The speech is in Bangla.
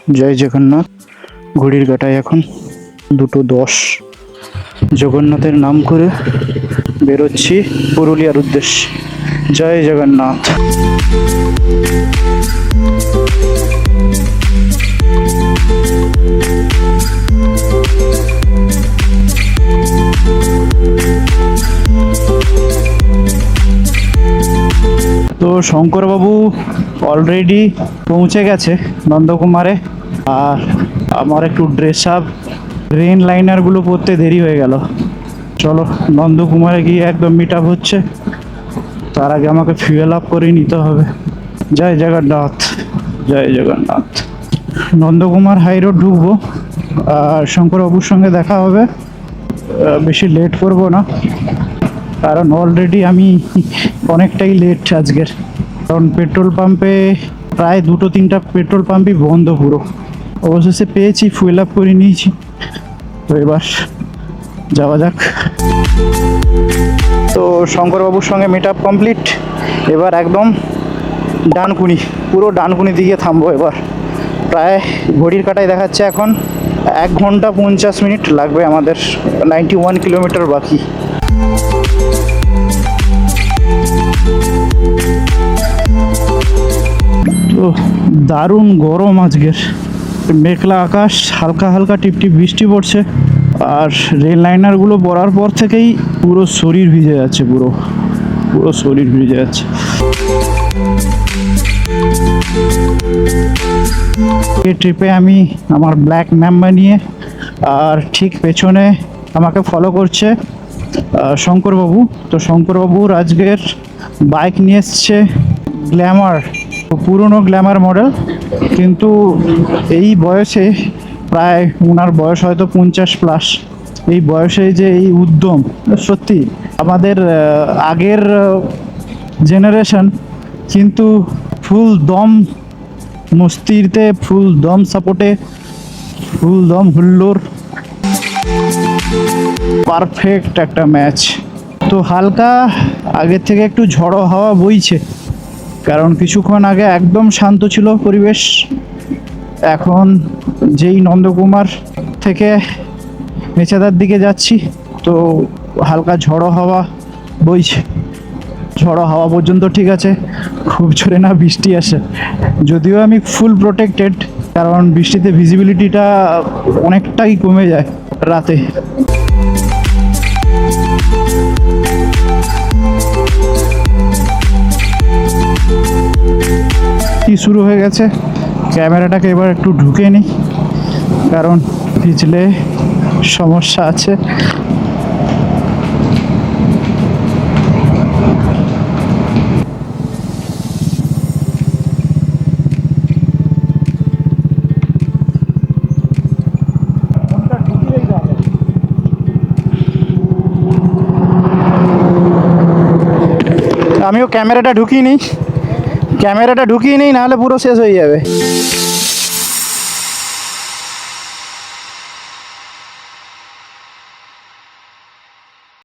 জয় জগন্নাথ। ঘড়ির কাঁটায় এখন 2:10। জগন্নাথের নাম করে বেরোচ্ছি পুরুলিয়ার উদ্দেশ্যে। জয় জগন্নাথ। তো শঙ্করবাবু অলরেডি পৌঁছে গেছে নন্দকুমারে, আর আমার একটু ড্রেস আপ রেন লাইনারগুলো পরতে দেরি হয়ে গেল। চলো নন্দকুমারে গিয়ে একদম মিট আপ হচ্ছে, তার আগে আমাকে ফিউয়েল আপ করে নিতে হবে। জয় জগন্নাথ, জয় জগন্নাথ। নন্দকুমার হাই রোড ঢুকবো আর শঙ্করবাবুর সঙ্গে দেখা হবে। বেশি লেট করবো না, কারণ অলরেডি আমি অনেকটাই লেট আজকের। কারণ পেট্রোল পাম্পে প্রায় 2-3টা পেট্রোল পাম্পই বন্ধ পুরো। অবশেষে পেয়েছি, ফুয়েল আপ করে নিয়েছি। তো এবার যাওয়া যাক। তো শঙ্করবাবুর সঙ্গে মিট আপ কমপ্লিট। এবার একদম ডানকুনি, পুরো ডানকুনি দিকে থামবো এবার। প্রায় ঘড়ির কাঁটায় দেখাচ্ছে এখন 1 ঘন্টা 50 মিনিট লাগবে আমাদের। 91 কিলোমিটার বাকি। তো দারুণ গরম আজকের, মেঘলা আকাশ, হালকা হালকা টিপটিপ বৃষ্টি পড়ছে। আর রেল লাইনারগুলো পড়ার পর থেকেই পুরো শরীর ভিজে যাচ্ছে, পুরো পুরো শরীর ভিজে যাচ্ছে। এই ট্রিপে আমি আমার ব্ল্যাক ম্যাম বানিয়ে, আর ঠিক পেছনে আমাকে ফলো করছে শঙ্করবাবু। তো শঙ্করবাবুর আজকের বাইক নিয়ে এসছে গ্ল্যামার, পুরনো গ্ল্যামার মডেল, কিন্তু এই বয়সে, প্রায় ওনার বয়স হয়তো 50+, এই বয়সে যে এই উদ্যম, সত্যি আমাদের আগের জেনারেশন কিন্তু ফুল দম মস্তিতে, ফুল দম সাপোর্টে, ফুল দম হুল্লোড়, পারফেক্ট একটা ম্যাচ। তো হালকা আগের থেকে একটু ঝড়ো হাওয়া বইছে, কারণ কিছুক্ষণ আগে একদম শান্ত ছিল পরিবেশ। এখন যেই নন্দকুমার থেকে মেচেদার দিকে যাচ্ছি, তো হালকা ঝড়ো হাওয়া বইছে। ঝড়ো হাওয়া পর্যন্ত ঠিক আছে, খুব জোরে না বৃষ্টি আসে। যদিও আমি ফুল প্রোটেক্টেড, কারণ বৃষ্টিতে ভিজিবিলিটিটা অনেকটাই কমে যায় রাতে। কি শুরু হয়ে গেছে, ক্যামেরাটাকে এবার একটু ঢুকে নিই, কারণ ভিজলে সমস্যা আছে। আমিও ক্যামেরাটা ঢুকিয়ে নিই, নাহলে পুরো শেষ হয়ে যাবে।